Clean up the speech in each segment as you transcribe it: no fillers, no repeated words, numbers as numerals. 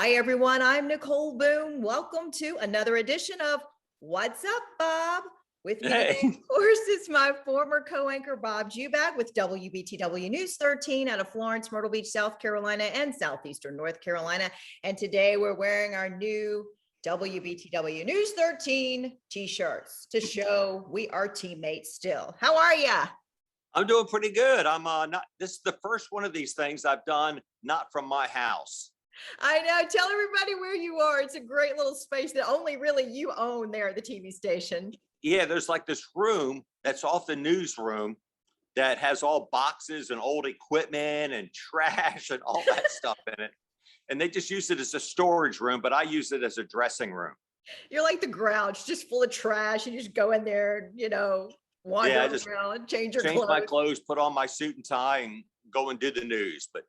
Hi, everyone. I'm Nicole Boone. Welcome to another edition of What's Up, Bob? With me today, Hey. of course, is my former co-anchor, Bob Juback, with WBTW News13 out of Florence, Myrtle Beach, South Carolina, and Southeastern North Carolina. And today we're wearing our new WBTW News13 t-shirts to show we are teammates still. How are you? I'm doing pretty good. This is the first one of these things I've done not from my house. I know. Tell everybody where you are. It's a great little space that only really you own there at the TV station. Yeah, there's like this room that's off the newsroom that has all boxes and old equipment and trash and all that stuff in it. And they just use it as a storage room, but I use it as a dressing room. You're like the Grouch, just full of trash. And you just go in there, wander around, change your clothes. My clothes, put on my suit and tie, and go and do the news. But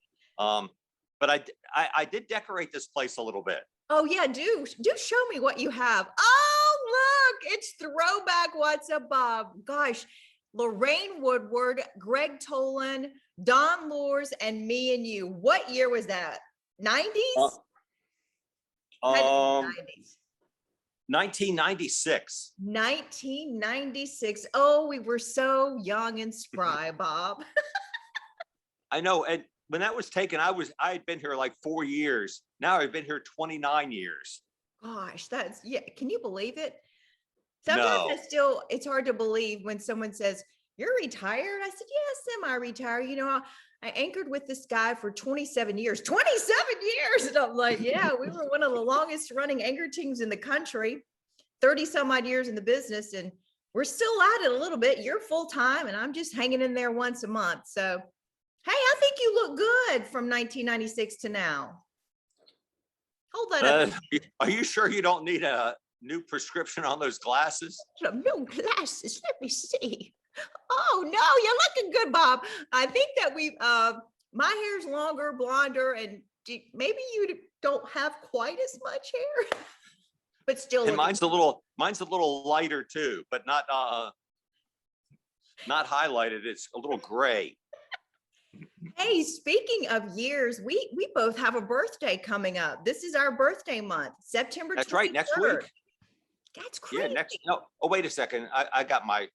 I did decorate this place a little bit. Oh yeah, do show me what you have. Oh look, it's Throwback. What's up, Bob? Gosh, Lorraine Woodward, Greg Tolan, Don Lours, and me and you. What year was that? 90s? 90s. 1996. 1996. Oh, we were so young and spry, Bob. I know. And when that was taken, I had been here like 4 years. Now I've been here 29 years. Gosh, can you believe it? Sometimes it's hard to believe when someone says, "You're retired?" I said, "Yeah, semi-retired. I anchored with this guy for 27 years. 27 years. And I'm like, yeah, we were one of the longest running anchor teams in the country, 30 some odd years in the business. And we're still at it a little bit. You're full time and I'm just hanging in there once a month. So, hey, I think you look good from 1996 to now. Hold that up. Are you sure you don't need a new prescription on those glasses? New glasses. Let me see. Oh no, you're looking good, Bob. I think that my hair's longer, blonder, and maybe you don't have quite as much hair, but still. And mine's a little lighter too, but not highlighted. It's a little gray. Hey, speaking of years, we both have a birthday coming up. This is our birthday month, September 23rd. That's right, next week. That's crazy. Yeah, wait a second. I got my.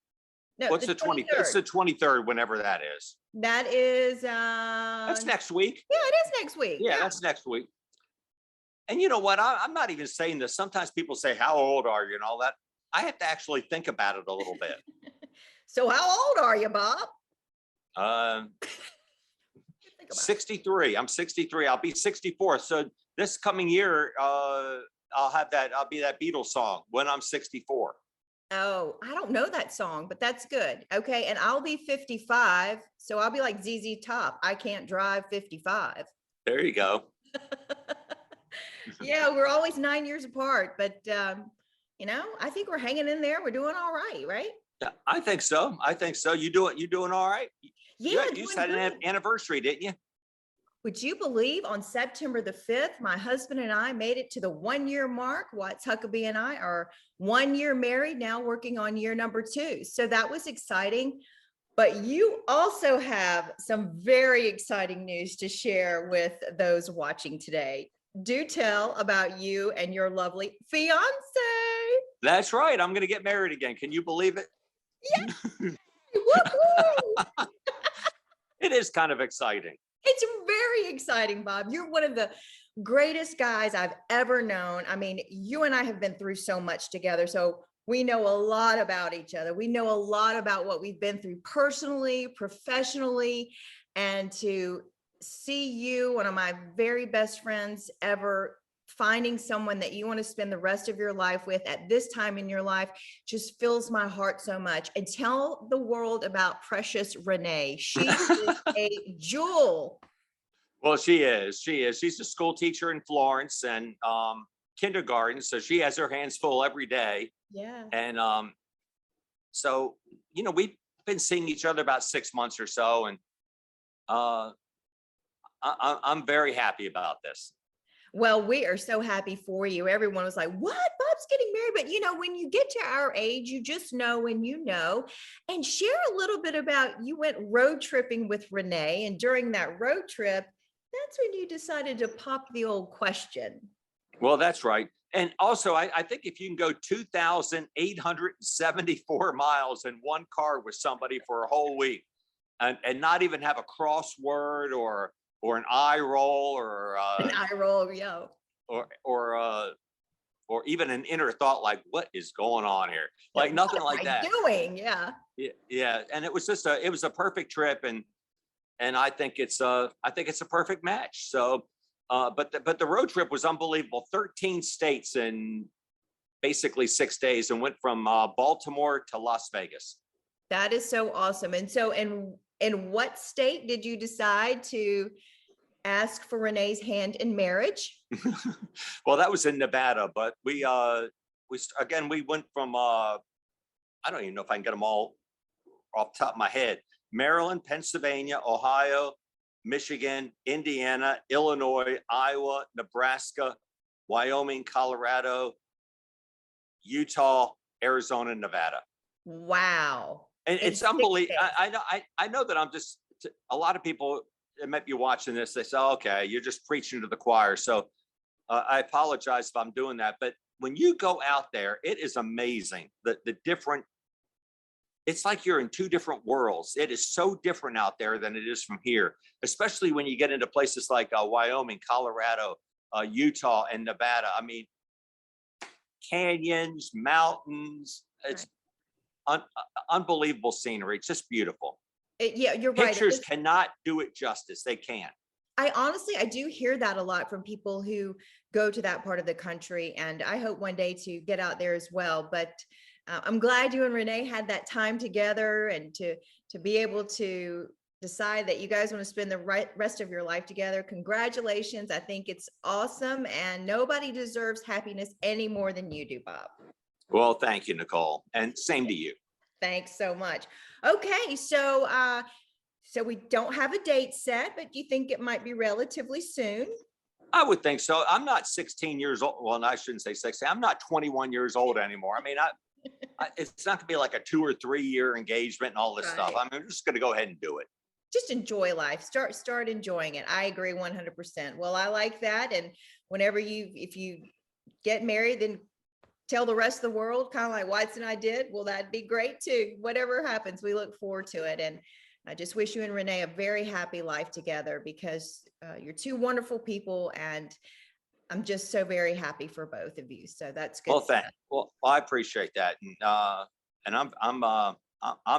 No, what's the 23rd? It's the 23rd, whenever that is. That is that's next week. Yeah, it is next week. Yeah, that's next week. And you know what? I'm not even saying this. Sometimes people say, "How old are you?" and all that. I have to actually think about it a little bit. So how old are you, Bob? 63. I'm 63. I'll be 64. So this coming year, I'll be that Beatles song, When I'm 64. Oh, I don't know that song, but that's good. Okay. And I'll be 55. So I'll be like ZZ Top. I can't drive 55. There you go. Yeah, we're always 9 years apart, but I think we're hanging in there. We're doing all right, right? Yeah, I think so. You doing all right? Yeah. You had an anniversary, didn't you? Would you believe on September the 5th, my husband and I made it to the 1 year mark. Watts Huckabee and I are 1 year married, now working on year number 2. So that was exciting. But you also have some very exciting news to share with those watching today. Do tell about you and your lovely fiance. That's right. I'm going to get married again. Can you believe it? Yeah. Woo-hoo! It is kind of exciting. It's very exciting, Bob. You're one of the greatest guys I've ever known. I mean, you and I have been through so much together. So we know a lot about each other. We know a lot about what we've been through personally, professionally, and to see you, one of my very best friends ever, finding someone that you want to spend the rest of your life with at this time in your life just fills my heart so much. And tell the world about precious Renee. She is a jewel. Well, she is. She's a school teacher in Florence and kindergarten. So she has her hands full every day. Yeah. And so, we've been seeing each other about 6 months or so. And I'm very happy about this. Well, we are so happy for you. Everyone was like, what? Bob's getting married. But when you get to our age, you just know when you know. And share a little bit about, you went road tripping with Renee. And during that road trip, That's when you decided to pop the old question. Well, that's right. And also, I think if you can go 2,874 miles in one car with somebody for a whole week and not even have a crossword or an eye roll An eye roll, yeah. or even an inner thought like, what is going on here? Like nothing like that. Doing, yeah. Yeah. And it was just it was a perfect trip. And I think it's a perfect match. So, but the road trip was unbelievable. 13 states in basically 6 days, and went from Baltimore to Las Vegas. That is so awesome. And so in what state did you decide to ask for Renee's hand in marriage? Well, that was in Nevada, but we went from I don't even know if I can get them all off the top of my head. Maryland, Pennsylvania, Ohio, Michigan, Indiana, Illinois, Iowa, Nebraska, Wyoming, Colorado, Utah, Arizona, Nevada. Wow. And it's unbelievable. I know that I'm just, a lot of people that might be watching this, they say, oh, okay, you're just preaching to the choir. So I apologize if I'm doing that. But when you go out there, it is amazing. The different, it's like you're in two different worlds. It is so different out there than it is from here, especially when you get into places like Wyoming, Colorado, Utah, and Nevada. I mean, canyons, mountains, it's unbelievable scenery. It's just beautiful. Yeah, you're right. Pictures cannot do it justice. They can't. I do hear that a lot from people who go to that part of the country, and I hope one day to get out there as well. But I'm glad you and Renee had that time together, and to be able to decide that you guys want to spend the rest of your life together. Congratulations. I think it's awesome, and nobody deserves happiness any more than you do, Bob. Well, thank you, Nicole. And same to you. Thanks so much. Okay, so we don't have a date set, but do you think it might be relatively soon? I would think so. I'm not 16 years old. Well, I shouldn't say 16. I'm not 21 years old anymore. I mean, it's not gonna be like a 2 or 3 year engagement and all this stuff. I mean, I'm just gonna go ahead and do it. Just enjoy life. Start enjoying it. I agree 100%. Well, I like that. And whenever if you get married, then tell the rest of the world, kind of like Whites and I did. Well, that'd be great too. Whatever happens, we look forward to it. And I just wish you and Renee a very happy life together, because you're two wonderful people, and I'm just so very happy for both of you. So that's good. Well, thanks. Well, I appreciate that, and I'm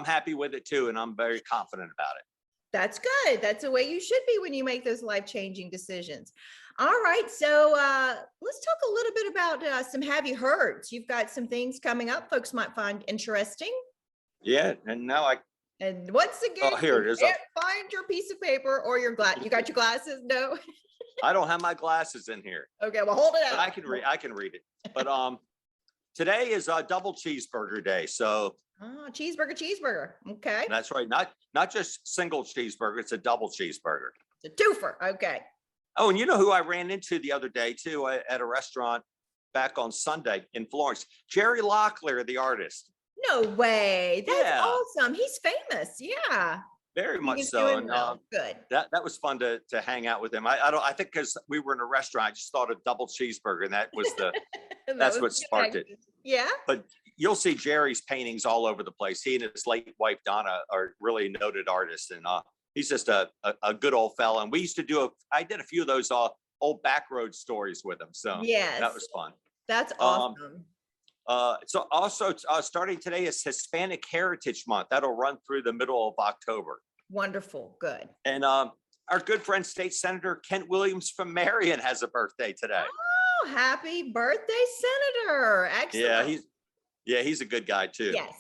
happy with it too, and I'm very confident about it. That's good. That's the way you should be when you make those life-changing decisions. All right, so let's talk a little bit about some have you heards. You've got some things coming up folks might find interesting. Yeah, and now and once again, here it is. Can't find your piece of paper or your glass. You got your glasses? No. I don't have my glasses in here. Okay, well, hold it out. But I can read it. But today is a double cheeseburger day. So cheeseburger. Okay. That's right. Not just single cheeseburger, it's a double cheeseburger. It's a twofer. Okay. Oh, and you know who I ran into the other day too at a restaurant back on Sunday in Florence? Jerry Locklear, the artist. No way. That's awesome. He's famous. Yeah. Very much so. And good. That was fun to hang out with him. I think because we were in a restaurant, I just thought of double cheeseburger, and that was that's what sparked it. Yeah. But you'll see Jerry's paintings all over the place. He and his late wife Donna are really noted artists, and he's just a good old fella. And we used to I did a few of those old back road stories with him. So yeah, that was fun. That's awesome. So also starting today is Hispanic Heritage Month. That'll run through the middle of October. Wonderful. Good. And our good friend, State Senator Kent Williams from Marion has a birthday today. Oh, happy birthday, Senator. Excellent. He's a good guy too. Yes.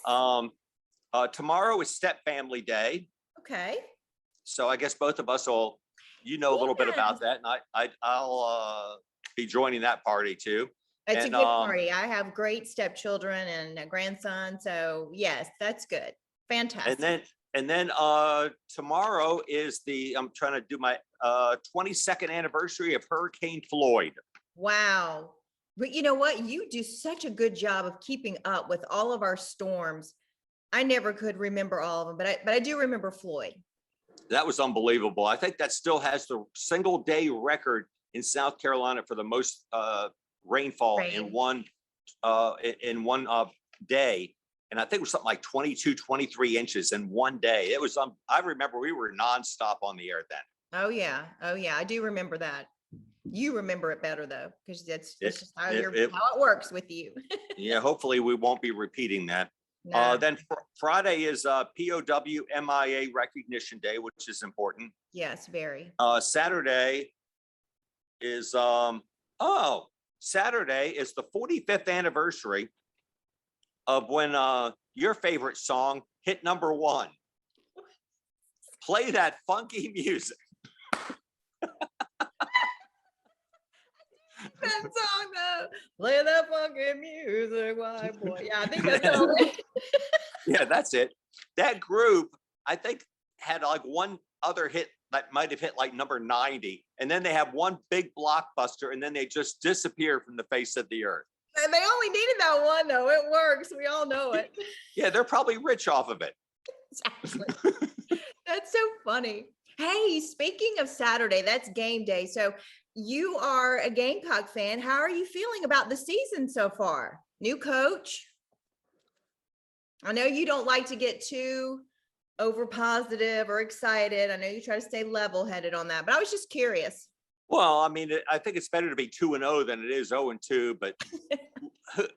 Tomorrow is Step Family Day. Okay. So I guess both of us a little bit about that. And I'll be joining that party too. It's a good party. I have great stepchildren and a grandson. So yes, that's good. Fantastic. And then tomorrow is I'm trying to do my 22nd anniversary of Hurricane Floyd. Wow. But you know what? You do such a good job of keeping up with all of our storms. I never could remember all of them, but I do remember Floyd. That was unbelievable. I think that still has the single day record in South Carolina for the most rainfall in one day. And I think it was something like 22, 23 inches in one day. It was, I remember we were nonstop on the air then. Oh yeah. Oh yeah. I do remember that. You remember it better though, because that's just how how it works with you. Yeah. Hopefully we won't be repeating that. No. Then Friday is POW MIA Recognition Day, which is important. Yes, very. Saturday is Saturday is the 45th anniversary of when your favorite song hit #1. Play that funky music. That song though. Play that funky music, white boy. Yeah, I think that's all right. Yeah, that's it. That group, I think, had like one other hit that might have hit like number 90. And then they have one big blockbuster and then they just disappear from the face of the earth. And they only needed that one though. It works. We all know it. Yeah, they're probably rich off of it. Exactly. That's so funny. Hey, speaking of Saturday, that's game day. So you are a Gamecock fan. How are you feeling about the season so far? New coach? I know you don't like to get too over positive or excited. I know you try to stay level headed on that, but I was just curious. Well, I mean, I think it's better to be 2-0 than it is 0-2, but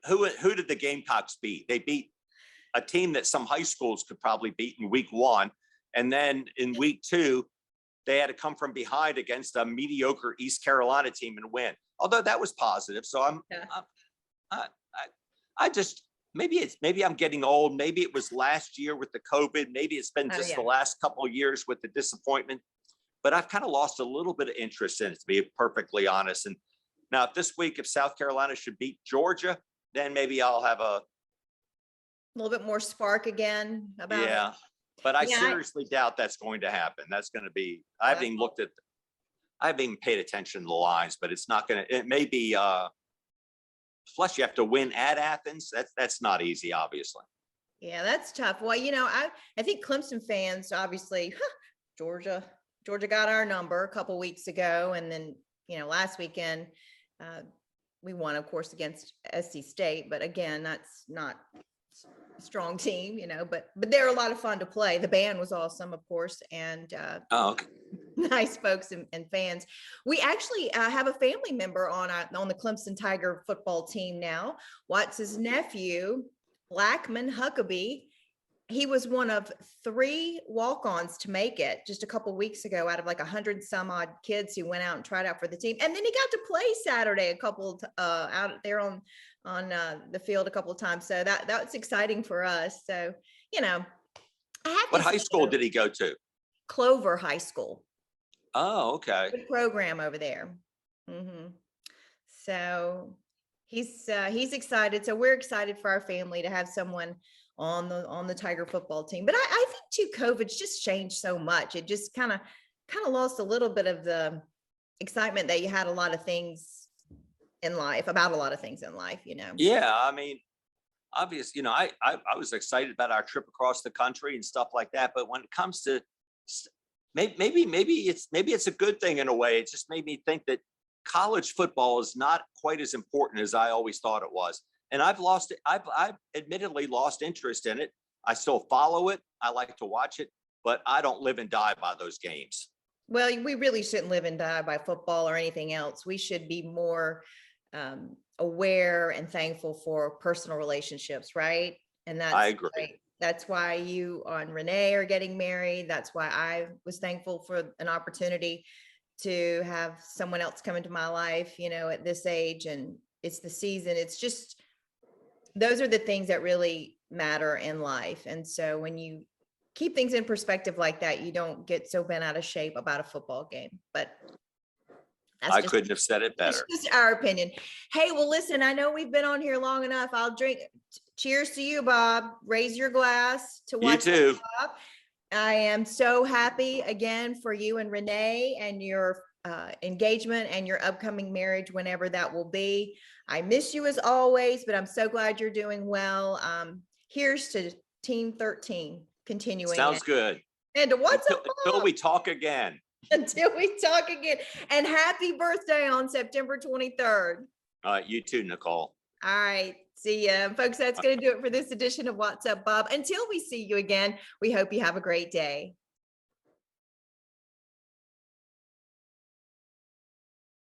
who did the Gamecocks beat? They beat a team that some high schools could probably beat in week 1. And then in week 2, they had to come from behind against a mediocre East Carolina team and win. Although that was positive. So I just, maybe I'm getting old. Maybe it was last year with the COVID. Maybe it's been just the last couple of years with the disappointment. But I've kind of lost a little bit of interest in it, to be perfectly honest. And now if South Carolina should beat Georgia, then maybe I'll have a little bit more spark again about it. But I seriously doubt that's going to happen. That's going to be, I haven't even paid attention to the lines, but it's not going to, it may be, plus you have to win at Athens. That's not easy, obviously. Yeah, that's tough. Well, I think Clemson fans, obviously, Georgia got our number a couple weeks ago. And then, last weekend, we won, of course, against SC State. But again, that's not a strong team, but they're a lot of fun to play. The band was awesome, of course. And okay. Nice folks and fans. We actually have a family member on the Clemson Tiger football team now. Watts' nephew, Blackman Huckabee. He was one of 3 walk-ons to make it just a couple weeks ago out of like 100 some odd kids who went out and tried out for the team. And then he got to play Saturday a couple out there on the field a couple of times. So that's exciting for us. So, what high school did he go to? Clover High School. Oh, okay. Good program over there. Mm-hmm. So he's excited. So we're excited for our family to have someone on the Tiger football team. But I think too, COVID's just changed so much. It just kind of lost a little bit of the excitement that you had about a lot of things in life, Yeah, I mean, obviously, I was excited about our trip across the country and stuff like that. But when it comes to maybe it's a good thing in a way. It just made me think that college football is not quite as important as I always thought it was. And I've admittedly lost interest in it. I still follow it. I like to watch it, but I don't live and die by those games. Well, we really shouldn't live and die by football or anything else. We should be more aware and thankful for personal relationships, right? And I agree. Right. That's why you and Renee are getting married. That's why I was thankful for an opportunity to have someone else come into my life, at this age. And it's the season. It's just, those are the things that really matter in life. And so when you keep things in perspective like that, you don't get so bent out of shape about a football game. But I couldn't have said it better. That's just our opinion. Hey, well, listen, I know we've been on here long enough. I'll drink. Cheers to you, Bob. Raise your glass to watch. You too. Bob. I am so happy again for you and Renee and your engagement and your upcoming marriage, whenever that will be. I miss you as always, but I'm so glad you're doing well. Here's to Team 13 continuing. Sounds good. And what's until, up, until Bob? we talk again. Until we talk again. And happy birthday on September 23rd. You too, Nicole. All right. See ya. Folks, that's going to do it for this edition of What's Up, Bob. Until we see you again, we hope you have a great day.